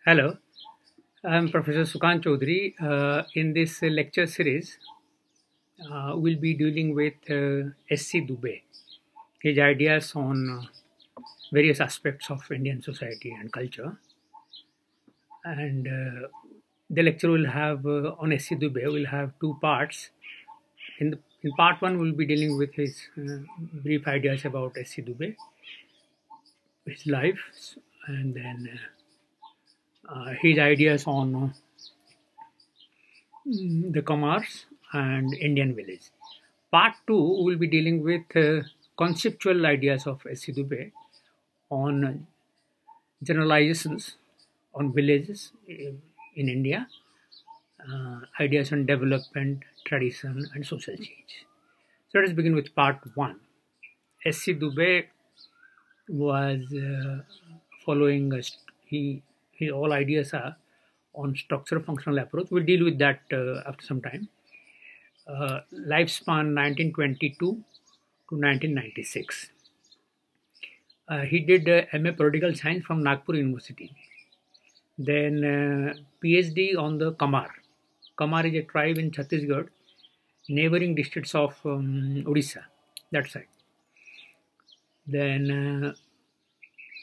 Hello, I'm Professor Sukant Chaudhary. In this lecture series, we'll be dealing with S.C. Dubey, his ideas on various aspects of Indian society and culture. And the lecture will have on S.C. Dubey will have two parts. In part one, we'll be dealing with his brief ideas about S.C. Dubey, his life, and then his ideas on the commerce and Indian village. Part 2 will be dealing with conceptual ideas of S.C. Dubey on generalizations on villages in India, ideas on development, tradition, and social change. So let us begin with part 1. S.C. Dubey was following, his all ideas are on structure functional approach. We'll deal with that after some time. Lifespan 1922 to 1996. He did MA Political Science from Nagpur University. Then PhD on the Kamar. Kamar is a tribe in Chhattisgarh, neighboring districts of Odisha, that side. Then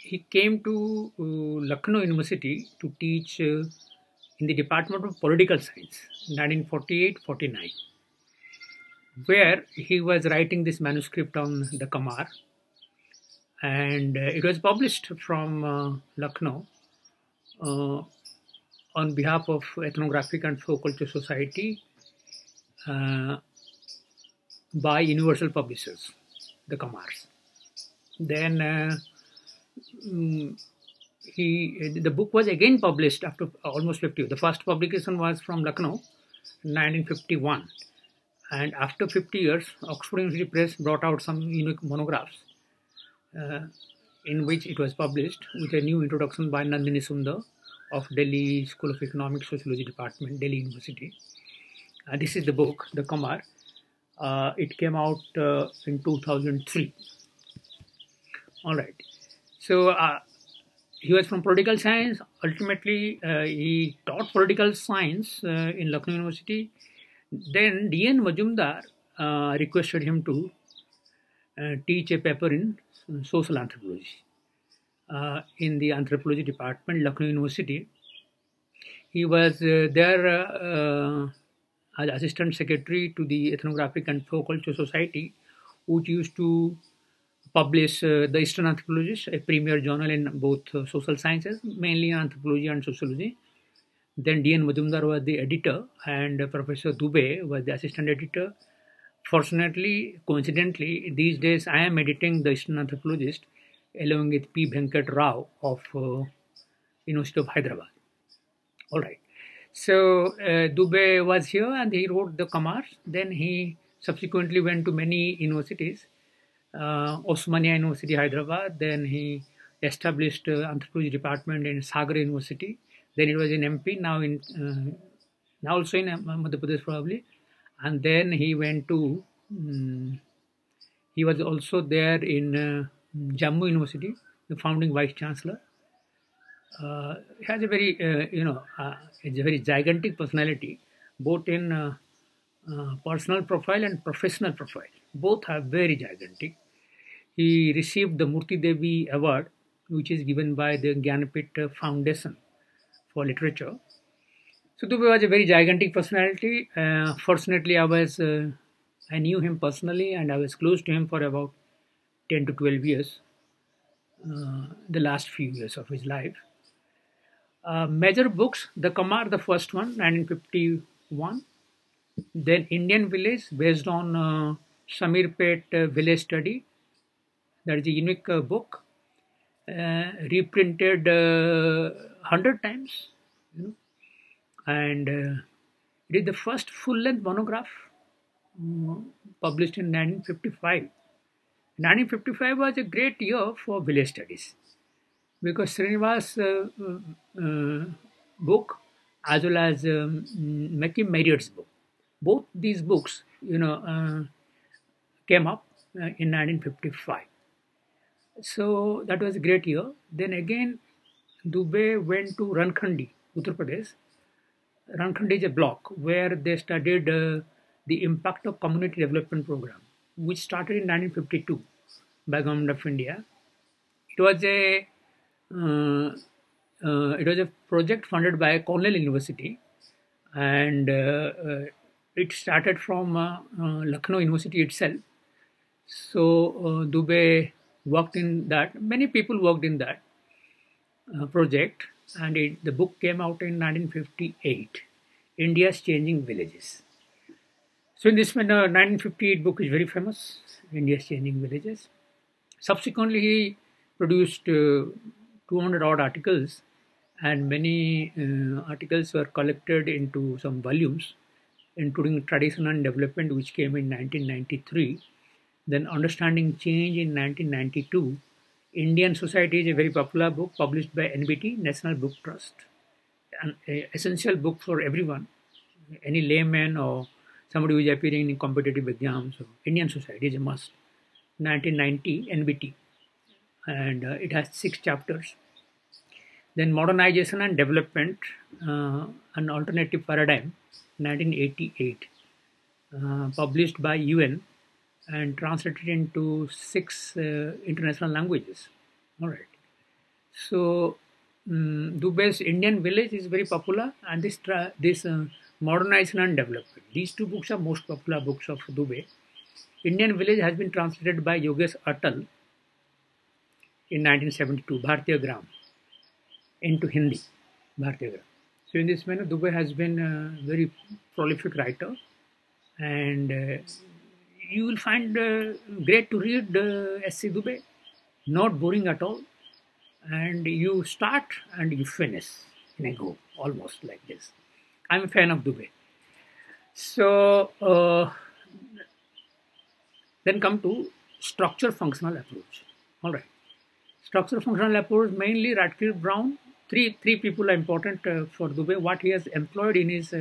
he came to Lucknow University to teach in the Department of Political Science, 1948-49, where he was writing this manuscript on the Kamar, and it was published from Lucknow on behalf of Ethnographic and Folk Culture Society by Universal Publishers, the Kamars. Then the book was again published after almost 50 years. The first publication was from Lucknow, 1951. And after 50 years, Oxford University Press brought out some unique monographs in which it was published with a new introduction by Nandini Sundar of Delhi School of Economics Sociology Department, Delhi University. This is the book, The Kamar. It came out in 2003. All right. So he was from political science. Ultimately, he taught political science in Lucknow University. Then D.N. Majumdar requested him to teach a paper in social anthropology in the anthropology department, Lucknow University. He was there as assistant secretary to the Ethnographic and Folk Culture Society, which used to publish the Eastern Anthropologist, a premier journal in both social sciences, mainly anthropology and sociology. Then D.N. Majumdar was the editor, and Professor Dubey was the assistant editor. Fortunately, coincidentally, these days I am editing the Eastern Anthropologist along with P. Venkat Rao of University of Hyderabad. All right. So Dubey was here and he wrote the Kamars. Then he subsequently went to many universities. Osmania University, Hyderabad. Then he established anthropology department in Sagar University. Then it was in MP. Now now also in Madhya Pradesh probably. And then he went to. He was also there in Jammu University, the founding vice chancellor. He has a very it's a very gigantic personality, both in personal profile and professional profile. Both are very gigantic. He received the Murti Devi Award, which is given by the Gyanapit Foundation for Literature. So Dubey was a very gigantic personality. Fortunately, I knew him personally and I was close to him for about 10 to 12 years, the last few years of his life. Major books, The Kamar, the first one, 1951. Then Indian Village, based on Shamirpet Village Study. That is a unique book, reprinted 100 times, and it is the first full-length monograph published in 1955. 1955 was a great year for village studies because Srinivas' book as well as Matthew Marriott's book, both these books, came up in 1955. So that was a great year. Then again, Dubey went to Rankhandi, Uttar Pradesh. Rankhandi is a block where they studied the impact of community development program, which started in 1952 by Government of India. It was a project funded by Cornell University, and it started from Lucknow University itself. So Dubey worked in that. Many people worked in that project, and the book came out in 1958, India's Changing Villages. So in this 1958 book is very famous, India's Changing Villages. Subsequently, he produced 200 odd articles, and many articles were collected into some volumes, including Tradition and Development, which came in 1993. Then Understanding Change in 1992. Indian Society is a very popular book published by NBT, National Book Trust. An essential book for everyone, any layman or somebody who is appearing in competitive exams. So Indian Society is a must. 1990, NBT. And it has 6 chapters. Then Modernization and Development, an Alternative Paradigm, 1988. Published by UN and translated into 6 international languages. All right. So Dubey's Indian Village is very popular, and this Modernization and Development. These 2 books are most popular books of Dubey. Indian Village has been translated by Yogesh Atal in 1972, Bharatiya Gram, into Hindi, Bharatiya Gram. So in this manner, Dubey has been a very prolific writer, and you will find great to read S.C. Dubey, not boring at all, and you start and you finish in a go, almost like this. I'm a fan of Dubey. So then come to structure functional approach. All right, structure functional approach, mainly Radcliffe Brown. Three people are important for Dubey. What he has employed in his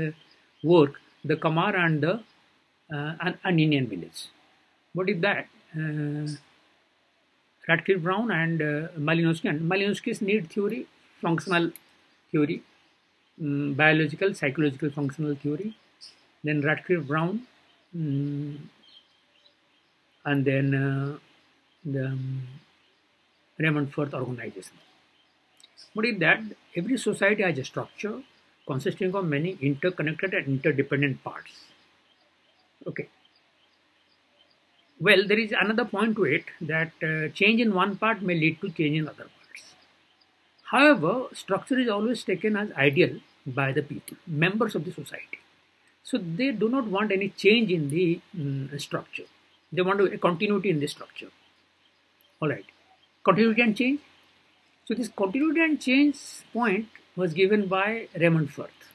work, the Kamar and the an Indian Village. What is that? Radcliffe Brown and Malinowski. And Malinowski's need theory, functional theory, biological, psychological functional theory. Then Radcliffe Brown, and then the Raymond Firth organization. What is that? Every society has a structure consisting of many interconnected and interdependent parts. Okay. Well, there is another point to it, that change in one part may lead to change in other parts. However, structure is always taken as ideal by the people, members of the society. So they do not want any change in the structure. They want a continuity in the structure. All right. Continuity and change. So this continuity and change point was given by Raymond Firth,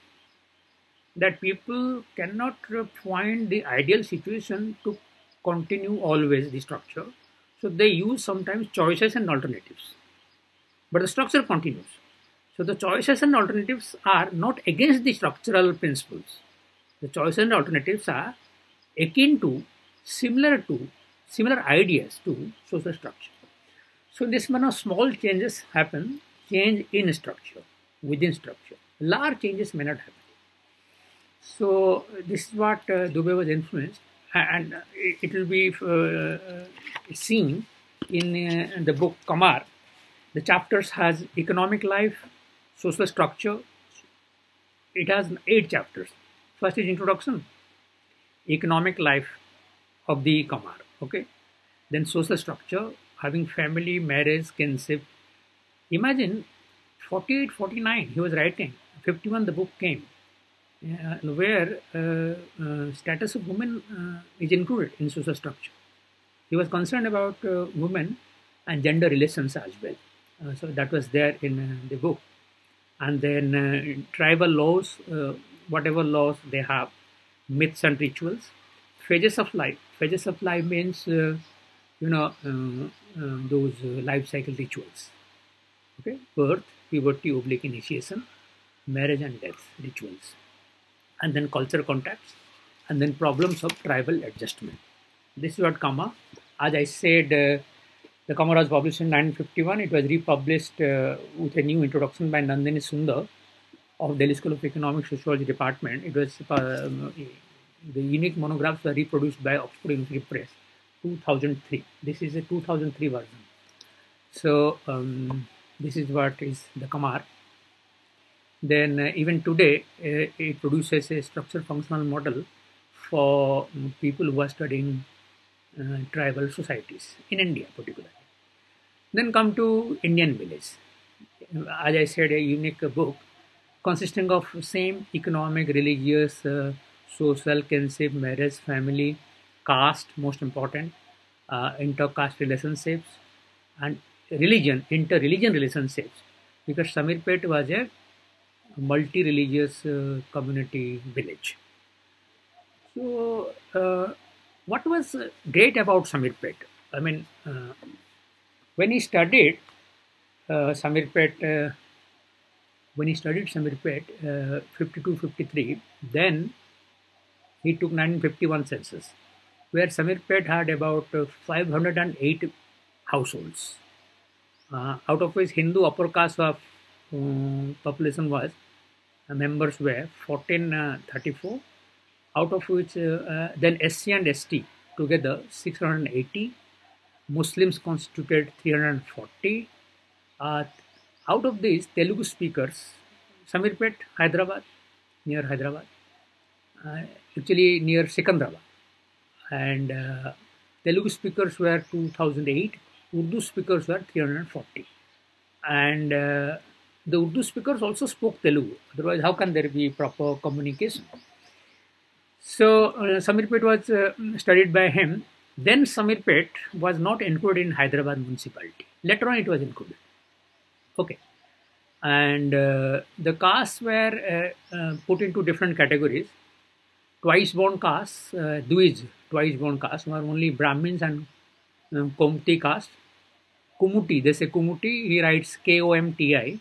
that people cannot find the ideal situation to continue always the structure. So they use sometimes choices and alternatives, but the structure continues. So the choices and alternatives are not against the structural principles. The choices and alternatives are akin to, similar ideas to social structure. So this manner small changes happen, change in structure, within structure. Large changes may not happen. So this is what Dubey was influenced, and it will be seen in the book Kamar. The chapters has economic life, social structure. It has 8 chapters. First is introduction, economic life of the Kamar. Okay, then social structure, having family, marriage, kinship. Imagine 48, 49 he was writing. 51 the book came. Where status of women is included in social structure. He was concerned about women and gender relations as well. So that was there in the book. And then tribal laws, whatever laws they have, myths and rituals, phases of life. Phases of life means, those life cycle rituals. Okay, birth, puberty, initiation, marriage and death rituals. And then cultural contacts, and then problems of tribal adjustment. This is what Kama, as I said, The Qamar was published in 1951. It was republished with a new introduction by Nandini Sundar of Delhi School of Economics Sociology Department. It was the unique monographs were reproduced by Oxford University Press, 2003. This is a 2003 version. So this is what is the Qamar. Then even today, it produces a structural functional model for people who are studying tribal societies in India particularly. Then come to Indian village. As I said, a unique book consisting of same economic, religious, social, kinship, marriage, family, caste, most important, inter-caste relationships, and religion, inter-religion relationships, because Samirpet was a multi-religious community village. So, what was great about Samirpet? I mean, when he studied Samirpet, 52-53, then he took 1951 census, where Samirpet had about 508 households, out of which Hindu upper caste of population was members were 1434, out of which then SC and ST together 680, Muslims constituted 340. Out of these, Telugu speakers, Samirpet, Hyderabad, near Hyderabad, actually near Secunderabad, and Telugu speakers were 2008, Urdu speakers were 340, and the Urdu speakers also spoke Telugu, otherwise how can there be proper communication? So Samirpet was studied by him. Then Samirpet was not included in Hyderabad municipality. Later on it was included. Okay. And the castes were put into different categories. Twice born castes, Dwij, twice born castes, were only Brahmins and Komti caste. Kumuti, they say Kumuti, he writes Komti,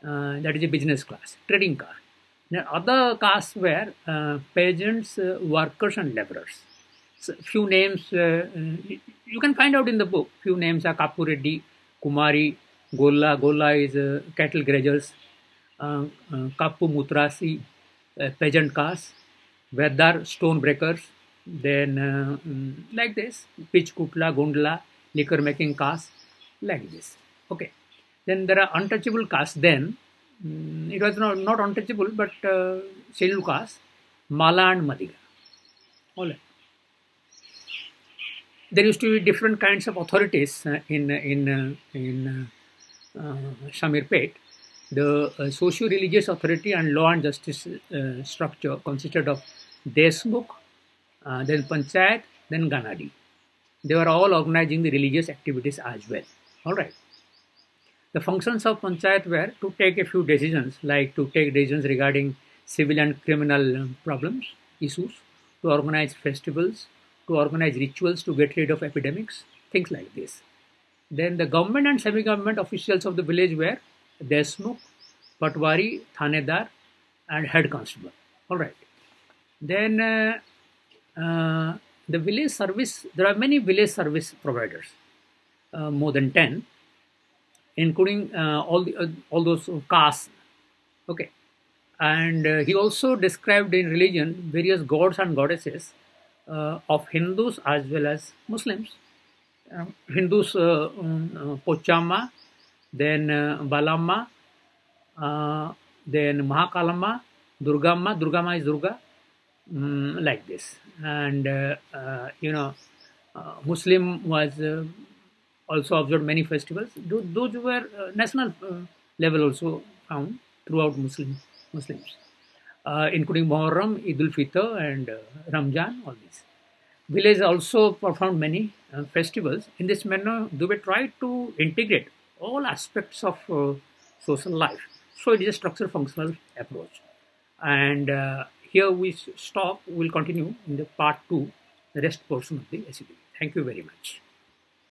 that is a business class, trading caste. Now, other castes were peasants, workers, and laborers. So, few names you can find out in the book. Few names are Kapu Reddy, Kumari, Golla. Golla is cattle grazers. Kapu Mutrasi, peasant caste. Vedar, stone breakers. Then like this, Pitch Kutla, Gondla, liquor making caste. Like this. Okay. Then there are untouchable castes. Then it was not untouchable, but scheduled caste, Mala and Madiga. All right. There used to be different kinds of authorities in Samirpet. The socio-religious authority and law and justice structure consisted of Deshmukh, then Panchayat, then Ganadi. They were all organizing the religious activities as well. All right. The functions of Panchayat were to take a few decisions, like to take decisions regarding civil and criminal problems, issues, to organize festivals, to organize rituals to get rid of epidemics, things like this. Then the government and semi-government officials of the village were Deshmukh, Patwari, Thanedar, and head constable. All right. Then the village service, there are many village service providers, more than 10. Including all those castes, okay, and he also described in religion various gods and goddesses of Hindus as well as Muslims. Hindus Pochamma, then Balamma, then Mahakalama, Durgamma. Durgamma is Durga, like this, and Muslim was. Also observed many festivals. Those were national level also found throughout Muslims, including Muharram, Eid al-Fitr, and Ramjan. All these villages also performed many festivals. In this manner, they were tried to integrate all aspects of social life. So it is a structural functional approach. And here we stop. We will continue in the part 2, the rest portion of the SED. Thank you very much.